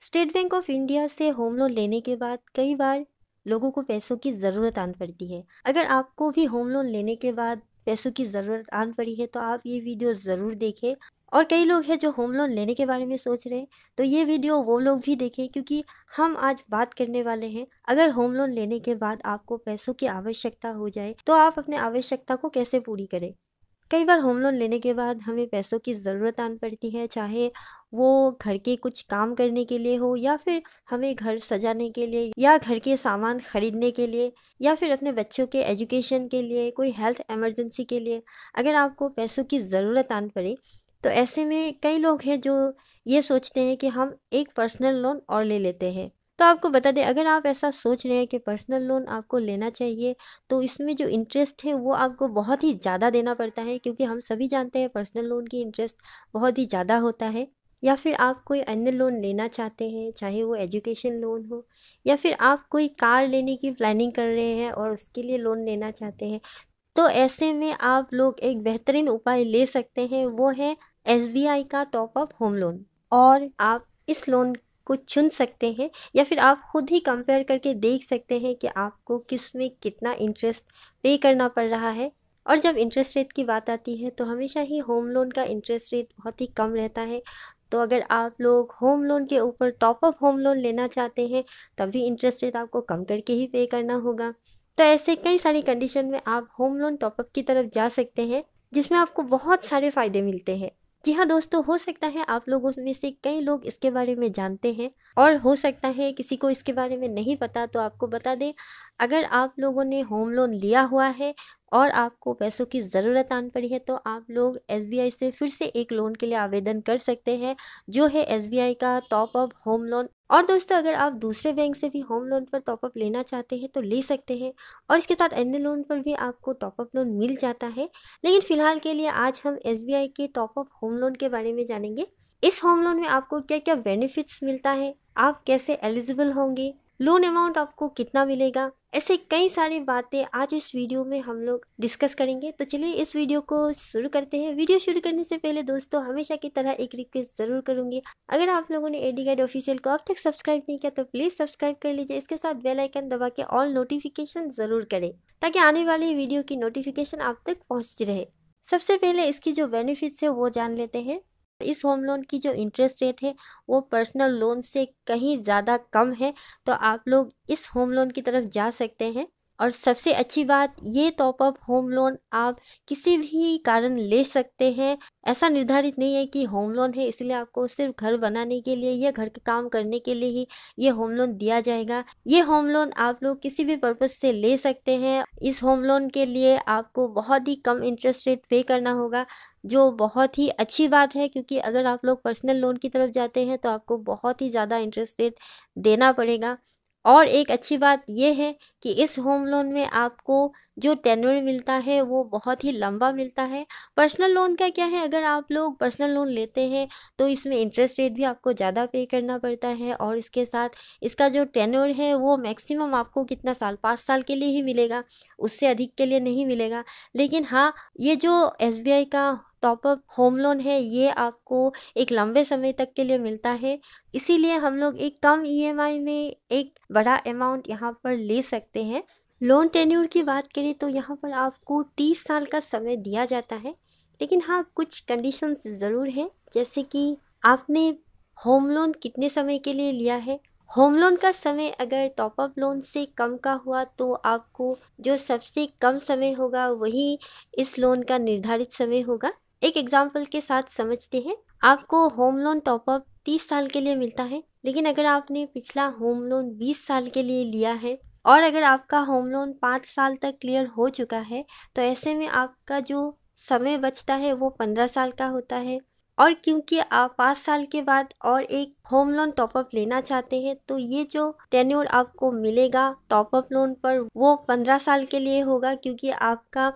State bank of India से home loan लेने के बाद कई बार लोगों को पैसों की ज़रूरत आन पड़ती है। अगर आपको भी होम लोन लेने के बाद पैसों की ज़रूरत आन पड़ी है तो आप ये वीडियो ज़रूर देखें। और कई लोग हैं जो होम लोन लेने के बारे में सोच रहे हैं, तो ये वीडियो वो लोग भी देखें, क्योंकि हम आज बात करने वाले हैं अगर होम लोन लेने के बाद आपको पैसों की आवश्यकता हो जाए तो आप अपने आवश्यकता को कैसे पूरी करें। कई बार होम लोन लेने के बाद हमें पैसों की ज़रूरत आन पड़ती है, चाहे वो घर के कुछ काम करने के लिए हो, या फिर हमें घर सजाने के लिए, या घर के सामान खरीदने के लिए, या फिर अपने बच्चों के एजुकेशन के लिए, कोई हेल्थ इमरजेंसी के लिए। अगर आपको पैसों की ज़रूरत आन पड़े तो ऐसे में कई लोग हैं जो ये सोचते हैं कि हम एक पर्सनल लोन और ले लेते हैं। तो आपको बता दें, अगर आप ऐसा सोच रहे हैं कि पर्सनल लोन आपको लेना चाहिए, तो इसमें जो इंटरेस्ट है वो आपको बहुत ही ज़्यादा देना पड़ता है, क्योंकि हम सभी जानते हैं पर्सनल लोन की इंटरेस्ट बहुत ही ज़्यादा होता है। या फिर आप कोई अन्य लोन लेना चाहते हैं, चाहे वो एजुकेशन लोन हो, या फिर आप कोई कार लेने की प्लानिंग कर रहे हैं और उसके लिए लोन लेना चाहते हैं, तो ऐसे में आप लोग एक बेहतरीन उपाय ले सकते हैं, वो है SBI का टॉप अप होम लोन। और आप इस लोन को चुन सकते हैं, या फिर आप खुद ही कंपेयर करके देख सकते हैं कि आपको किस में कितना इंटरेस्ट पे करना पड़ रहा है। और जब इंटरेस्ट रेट की बात आती है तो हमेशा ही होम लोन का इंटरेस्ट रेट बहुत ही कम रहता है। तो अगर आप लोग होम लोन के ऊपर टॉप अप होम लोन लेना चाहते हैं, तभी इंटरेस्ट रेट आपको कम करके ही पे करना होगा। तो ऐसे कई सारी कंडीशन में आप होम लोन टॉपअप की तरफ जा सकते हैं, जिसमें आपको बहुत सारे फ़ायदे मिलते हैं। जी हाँ दोस्तों, हो सकता है आप लोगों में से कई लोग इसके बारे में जानते हैं, और हो सकता है किसी को इसके बारे में नहीं पता। तो आपको बता दें, अगर आप लोगों ने होम लोन लिया हुआ है और आपको पैसों की ज़रूरत आन पड़ी है, तो आप लोग SBI से फिर से एक लोन के लिए आवेदन कर सकते हैं, जो है SBI का टॉप अप होम लोन। और दोस्तों, अगर आप दूसरे बैंक से भी होम लोन पर टॉप अप लेना चाहते हैं तो ले सकते हैं, और इसके साथ अन्य लोन पर भी आपको टॉप अप लोन मिल जाता है। लेकिन फ़िलहाल के लिए आज हम SBI के टॉप अप होम लोन के बारे में जानेंगे। इस होम लोन में आपको क्या क्या बेनिफिट्स मिलता है, आप कैसे एलिजिबल होंगे, लोन अमाउंट आपको कितना मिलेगा, ऐसे कई सारी बातें आज इस वीडियो में हम लोग डिस्कस करेंगे। तो चलिए इस वीडियो को शुरू करते हैं। वीडियो शुरू करने से पहले दोस्तों, हमेशा की तरह एक रिक्वेस्ट ज़रूर करूंगी, अगर आप लोगों ने एडी गाइड ऑफिशियल को अब तक सब्सक्राइब नहीं किया तो प्लीज़ सब्सक्राइब कर लीजिए। इसके साथ बेल आइकन दबा के ऑल नोटिफिकेशन ज़रूर करें, ताकि आने वाली वीडियो की नोटिफिकेशन आप तक पहुँचती रहे। सबसे पहले इसकी जो बेनिफिट्स है वो जान लेते हैं। इस होम लोन की जो इंटरेस्ट रेट है वो पर्सनल लोन से कहीं ज़्यादा कम है, तो आप लोग इस होम लोन की तरफ जा सकते हैं। और सबसे अच्छी बात, ये टॉप अप होम लोन आप किसी भी कारण ले सकते हैं। ऐसा निर्धारित नहीं है कि होम लोन है इसलिए आपको सिर्फ घर बनाने के लिए या घर के काम करने के लिए ही ये होम लोन दिया जाएगा। ये होम लोन आप लोग किसी भी पर्पज़ से ले सकते हैं। इस होम लोन के लिए आपको बहुत ही कम इंटरेस्ट रेट पे करना होगा, जो बहुत ही अच्छी बात है, क्योंकि अगर आप लोग पर्सनल लोन की तरफ जाते हैं तो आपको बहुत ही ज़्यादा इंटरेस्ट रेट देना पड़ेगा। और एक अच्छी बात यह है कि इस होम लोन में आपको जो टेन्योर मिलता है वो बहुत ही लंबा मिलता है। पर्सनल लोन का क्या है, अगर आप लोग पर्सनल लोन लेते हैं तो इसमें इंटरेस्ट रेट भी आपको ज़्यादा पे करना पड़ता है, और इसके साथ इसका जो टेन्योर है वो मैक्सिमम आपको कितना साल, 5 साल के लिए ही मिलेगा, उससे अधिक के लिए नहीं मिलेगा। लेकिन हाँ, ये जो SBI का टॉप अप होम लोन है ये आपको एक लंबे समय तक के लिए मिलता है, इसीलिए हम लोग एक कम EMI में एक बड़ा अमाउंट यहाँ पर ले सकते हैं। लोन टेन्योर की बात करें तो यहाँ पर आपको 30 साल का समय दिया जाता है, लेकिन हाँ कुछ कंडीशंस ज़रूर हैं, जैसे कि आपने होम लोन कितने समय के लिए लिया है। होम लोन का समय अगर टॉप अप लोन से कम का हुआ तो आपको जो सबसे कम समय होगा वही इस लोन का निर्धारित समय होगा। एक एग्जाम्पल के साथ समझते हैं। आपको होम लोन टॉप अप 30 साल के लिए मिलता है, लेकिन अगर आपने पिछला होम लोन 20 साल के लिए लिया है और अगर आपका होम लोन 5 साल तक क्लियर हो चुका है, तो ऐसे में आपका जो समय बचता है वो 15 साल का होता है। और क्योंकि आप 5 साल के बाद और एक होम लोन टॉपअप लेना चाहते हैं, तो ये जो टेन्योर आपको मिलेगा टॉपअप लोन पर वो 15 साल के लिए होगा, क्योंकि आपका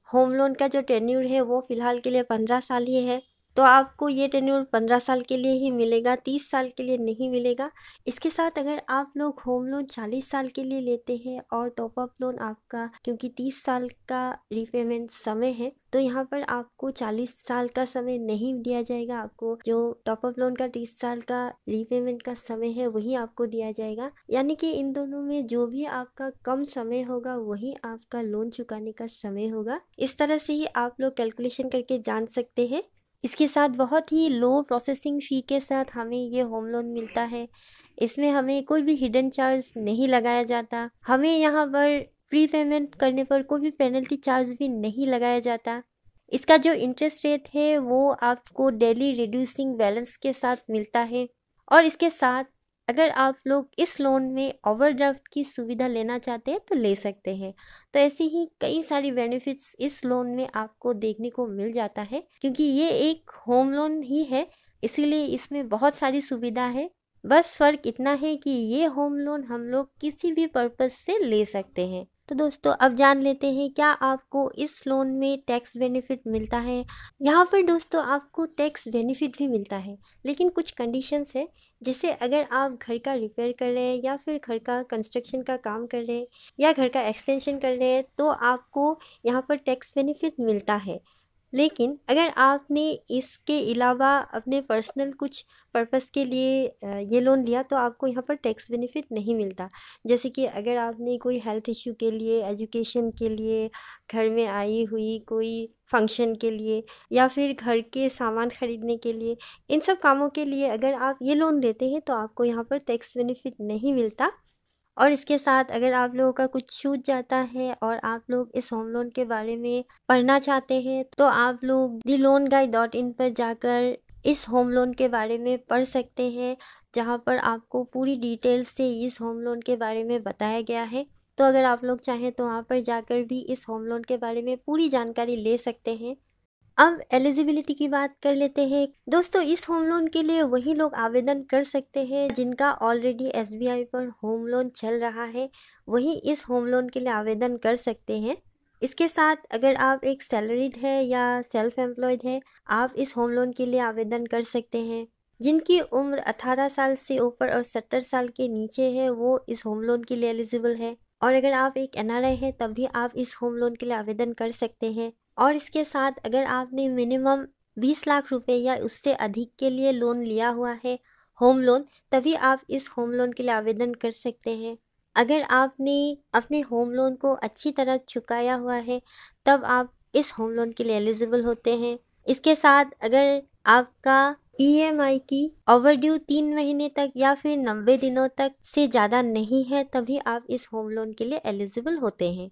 होम लोन का जो टेन्योर है वो फ़िलहाल के लिए 15 साल ही है। तो आपको ये टेन्योर 15 साल के लिए ही मिलेगा, 30 साल के लिए नहीं मिलेगा। इसके साथ अगर आप लोग होम लोन 40 साल के लिए लेते हैं और टॉप अप लोन आपका, क्योंकि 30 साल का रिपेमेंट समय है, तो यहाँ पर आपको 40 साल का समय नहीं दिया जाएगा। आपको जो टॉप अप लोन का 30 साल का रिपेमेंट का समय है वही आपको दिया जाएगा। यानी कि इन दोनों में जो भी आपका कम समय होगा वही आपका लोन चुकाने का समय होगा। इस तरह से ही आप लोग कैलकुलेशन करके जान सकते हैं। इसके साथ बहुत ही लो प्रोसेसिंग फ़ी के साथ हमें ये होम लोन मिलता है। इसमें हमें कोई भी हिडन चार्ज नहीं लगाया जाता। हमें यहाँ पर प्री पेमेंट करने पर कोई भी पेनल्टी चार्ज भी नहीं लगाया जाता। इसका जो इंटरेस्ट रेट है वो आपको डेली रिड्यूसिंग बैलेंस के साथ मिलता है। और इसके साथ अगर आप लोग इस लोन में ओवरड्राफ्ट की सुविधा लेना चाहते हैं तो ले सकते हैं। तो ऐसी ही कई सारी बेनिफिट्स इस लोन में आपको देखने को मिल जाता है, क्योंकि ये एक होम लोन ही है, इसीलिए इसमें बहुत सारी सुविधा है। बस फ़र्क इतना है कि ये होम लोन हम लोग किसी भी पर्पज़ से ले सकते हैं। तो दोस्तों अब जान लेते हैं क्या आपको इस लोन में टैक्स बेनिफिट मिलता है। यहाँ पर दोस्तों आपको टैक्स बेनिफिट भी मिलता है, लेकिन कुछ कंडीशंस है। जैसे अगर आप घर का रिपेयर कर रहे हैं या फिर घर का कंस्ट्रक्शन का काम कर रहे हैं या घर का एक्सटेंशन कर रहे हैं तो आपको यहाँ पर टैक्स बेनिफिट मिलता है। लेकिन अगर आपने इसके अलावा अपने पर्सनल कुछ पर्पस के लिए ये लोन लिया तो आपको यहाँ पर टैक्स बेनिफिट नहीं मिलता। जैसे कि अगर आपने कोई हेल्थ इश्यू के लिए, एजुकेशन के लिए, घर में आई हुई कोई फंक्शन के लिए या फिर घर के सामान खरीदने के लिए, इन सब कामों के लिए अगर आप ये लोन लेते हैं तो आपको यहाँ पर टैक्स बेनिफिट नहीं मिलता। और इसके साथ अगर आप लोगों का कुछ छूट जाता है और आप लोग इस होम लोन के बारे में पढ़ना चाहते हैं तो आप लोग theloanguide.in पर जाकर इस होम लोन के बारे में पढ़ सकते हैं, जहां पर आपको पूरी डिटेल से इस होम लोन के बारे में बताया गया है। तो अगर आप लोग चाहें तो वहां पर जाकर भी इस होम लोन के बारे में पूरी जानकारी ले सकते हैं। अब एलिजिबिलिटी की बात कर लेते हैं। दोस्तों इस होम लोन के लिए वही लोग आवेदन कर सकते हैं जिनका ऑलरेडी एसबीआई पर होम लोन चल रहा है, वही इस होम लोन के लिए आवेदन कर सकते हैं। इसके साथ अगर आप एक सैलरीड है या सेल्फ एम्प्लॉयड है, आप इस होम लोन के लिए आवेदन कर सकते हैं। जिनकी उम्र 18 साल से ऊपर और 70 साल के नीचे है वो इस होम लोन के लिए एलिजिबल है। और अगर आप एक एनआरआई है तब भी आप इस होम लोन के लिए आवेदन कर सकते हैं। और इसके साथ अगर आपने मिनिमम 20 लाख रुपए या उससे अधिक के लिए लोन लिया हुआ है, होम लोन, तभी आप इस होम लोन के लिए आवेदन कर सकते हैं। अगर आपने अपने होम लोन को अच्छी तरह चुकाया हुआ है तब आप इस होम लोन के लिए एलिजिबल होते हैं। इसके साथ अगर आपका ईएमआई की ओवरड्यू 3 महीने तक या फिर 90 दिनों तक से ज़्यादा नहीं है तभी आप इस होम लोन के लिए एलिजिबल होते हैं।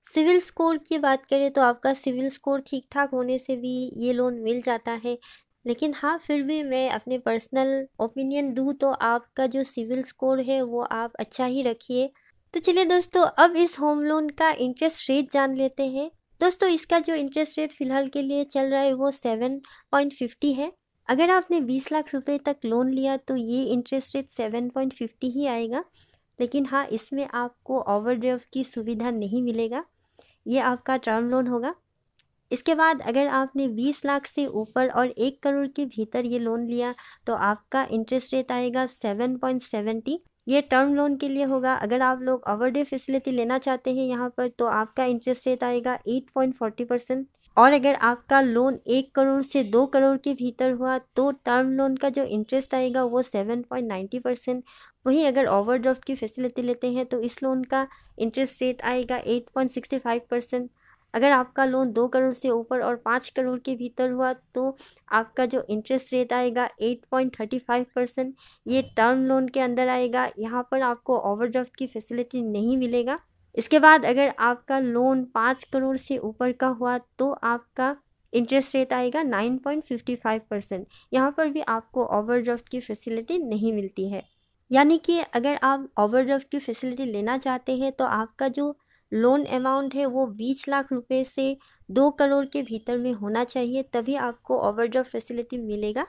सिविल स्कोर की बात करें तो आपका सिविल स्कोर ठीक ठाक होने से भी ये लोन मिल जाता है, लेकिन हाँ फिर भी मैं अपने पर्सनल ओपिनियन दूँ तो आपका जो सिविल स्कोर है वो आप अच्छा ही रखिए। तो चलिए दोस्तों अब इस होम लोन का इंटरेस्ट रेट जान लेते हैं। दोस्तों इसका जो इंटरेस्ट रेट फ़िलहाल के लिए चल रहा है वो 7.50 है। अगर आपने 20 लाख रुपए तक लोन लिया तो ये इंटरेस्ट रेट 7.50 ही आएगा। लेकिन हाँ इसमें आपको ओवरड्राफ्ट की सुविधा नहीं मिलेगा, ये आपका टर्म लोन होगा। इसके बाद अगर आपने 20 लाख से ऊपर और 1 करोड़ के भीतर ये लोन लिया तो आपका इंटरेस्ट रेट आएगा 7.70। ये टर्म लोन के लिए होगा। अगर आप लोग ओवरड्यू फैसिलिटी लेना चाहते हैं यहाँ पर तो आपका इंटरेस्ट रेट आएगा 8.40%। और अगर आपका लोन 1 करोड़ से 2 करोड़ के भीतर हुआ तो टर्म लोन का जो इंटरेस्ट आएगा वो 7.90%। वहीं अगर ओवरड्राफ्ट की फैसिलिटी लेते हैं तो इस लोन का इंटरेस्ट रेट आएगा 8.65%। अगर आपका लोन 2 करोड़ से ऊपर और 5 करोड़ के भीतर हुआ तो आपका जो इंटरेस्ट रेट आएगा 8.35%। ये टर्म लोन के अंदर आएगा, यहाँ पर आपको ओवरड्राफ्ट की फैसिलिटी नहीं मिलेगा। इसके बाद अगर आपका लोन 5 करोड़ से ऊपर का हुआ तो आपका इंटरेस्ट रेट आएगा 9.55%। यहाँ पर भी आपको ओवरड्राफ्ट की फैसिलिटी नहीं मिलती है। यानी कि अगर आप ओवरड्राफ्ट की फैसिलिटी लेना चाहते हैं तो आपका जो लोन अमाउंट है वो 20 लाख रुपए से 2 करोड़ के भीतर में होना चाहिए, तभी आपको ओवरड्राफ्ट फैसिलिटी मिलेगा।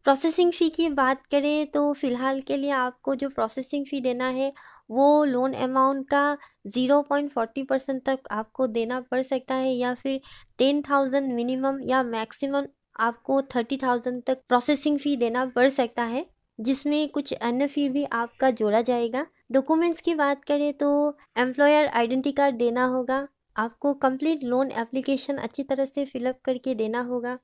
प्रोसेसिंग फ़ी की बात करें तो फ़िलहाल के लिए आपको जो प्रोसेसिंग फ़ी देना है वो लोन अमाउंट का 0.40% तक आपको देना पड़ सकता है, या फिर 10,000 मिनिमम या मैक्सिमम आपको 30,000 तक प्रोसेसिंग फ़ी देना पड़ सकता है, जिसमें कुछ अन्य फ़ी भी आपका जोड़ा जाएगा। डॉक्यूमेंट्स की बात करें तो एम्प्लॉयर आइडेंटिटी कार्ड देना होगा, आपको कंप्लीट लोन एप्लीकेशन अच्छी तरह से फिलअप करके देना होगा,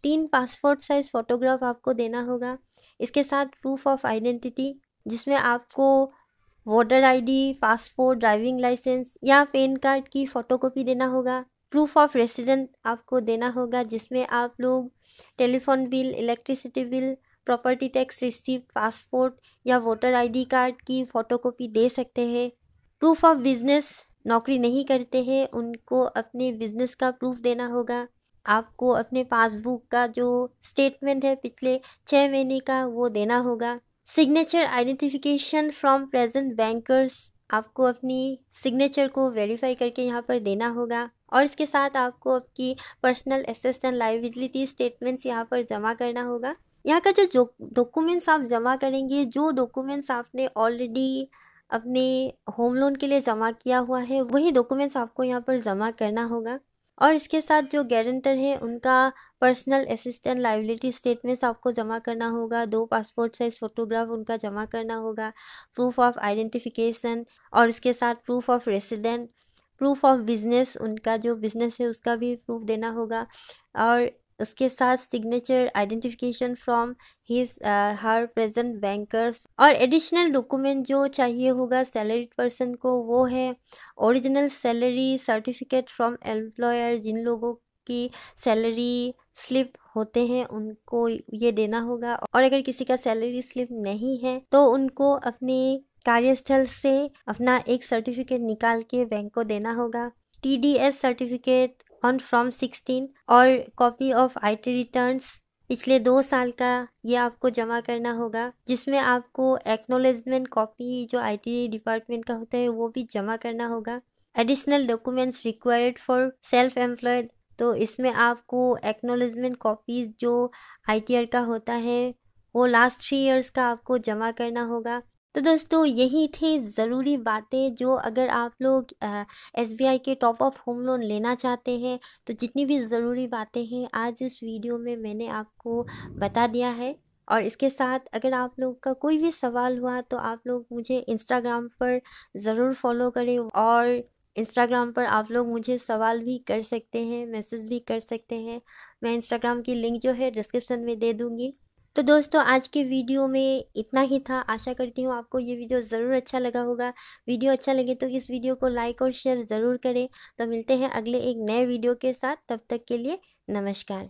3 पासपोर्ट साइज़ फ़ोटोग्राफ आपको देना होगा। इसके साथ प्रूफ ऑफ आइडेंटिटी, जिसमें आपको voter ID, passport, driving licence या पैन कार्ड की फ़ोटोकॉपी देना होगा। प्रूफ ऑफ रेसिडेंट आपको देना होगा, जिसमें आप लोग telephone bill, electricity bill, property tax receipt, passport या वोटर आईडी कार्ड की फ़ोटोकॉपी दे सकते हैं। प्रूफ ऑफ बिजनेस, नौकरी नहीं करते हैं उनको अपने बिजनेस का प्रूफ देना होगा। आपको अपने पासबुक का जो स्टेटमेंट है पिछले 6 महीने का वो देना होगा। Signature identification from present bankers, आपको अपनी सिग्नेचर को वेरीफाई करके यहाँ पर देना होगा। और इसके साथ आपको आपकी personal assets and liability statements यहाँ पर जमा करना होगा। यहाँ का जो डॉक्यूमेंट्स आप जमा करेंगे, जो डॉक्यूमेंट्स आपने ऑलरेडी अपने होम लोन के लिए जमा किया हुआ है, वही डॉक्यूमेंट्स आपको यहाँ पर जमा करना होगा। और इसके साथ जो गारंटर है उनका पर्सनल असिस्टेंट लायबिलिटी स्टेटमेंट्स आपको जमा करना होगा, 2 पासपोर्ट साइज फ़ोटोग्राफ उनका जमा करना होगा, प्रूफ ऑफ आइडेंटिफिकेशन और इसके साथ proof of resident, proof of business, उनका जो बिजनेस है उसका भी प्रूफ देना होगा। और उसके साथ signature identification from his her present bankers. और एडिशनल डॉक्यूमेंट जो चाहिए होगा सैलरीड पर्सन को, वो है original salary certificate from employer. जिन लोगों की सैलरी स्लिप होते हैं उनको ये देना होगा, और अगर किसी का सैलरी स्लिप नहीं है तो उनको अपने कार्यस्थल से अपना एक सर्टिफिकेट निकाल के बैंक को देना होगा। TDS सर्टिफिकेट ऑन फ्रॉम 16 और कॉपी ऑफ IT रिटर्न्स पिछले 2 साल का, ये आपको जमा करना होगा, जिसमें आपको एक्नॉलेजमेंट कॉपी जो IT डिपार्टमेंट का होता है वो भी जमा करना होगा। Additional documents required for self employed, तो इसमें आपको एक्नॉलेजमेंट कॉपीज जो ITR का होता है वो लास्ट 3 इयर्स का आपको जमा करना होगा। तो दोस्तों यही थे ज़रूरी बातें जो अगर आप लोग SBI के टॉप अप होम लोन लेना चाहते हैं तो जितनी भी ज़रूरी बातें हैं आज इस वीडियो में मैंने आपको बता दिया है। और इसके साथ अगर आप लोग का कोई भी सवाल हुआ तो आप लोग मुझे इंस्टाग्राम पर ज़रूर फॉलो करें, और इंस्टाग्राम पर आप लोग मुझे सवाल भी कर सकते हैं, मैसेज भी कर सकते हैं। मैं इंस्टाग्राम की लिंक जो है डिस्क्रिप्शन में दे दूँगी। तो दोस्तों आज के वीडियो में इतना ही था। आशा करती हूँ आपको ये वीडियो ज़रूर अच्छा लगा होगा। वीडियो अच्छा लगे तो इस वीडियो को लाइक और शेयर ज़रूर करें। तो मिलते हैं अगले एक नए वीडियो के साथ, तब तक के लिए नमस्कार।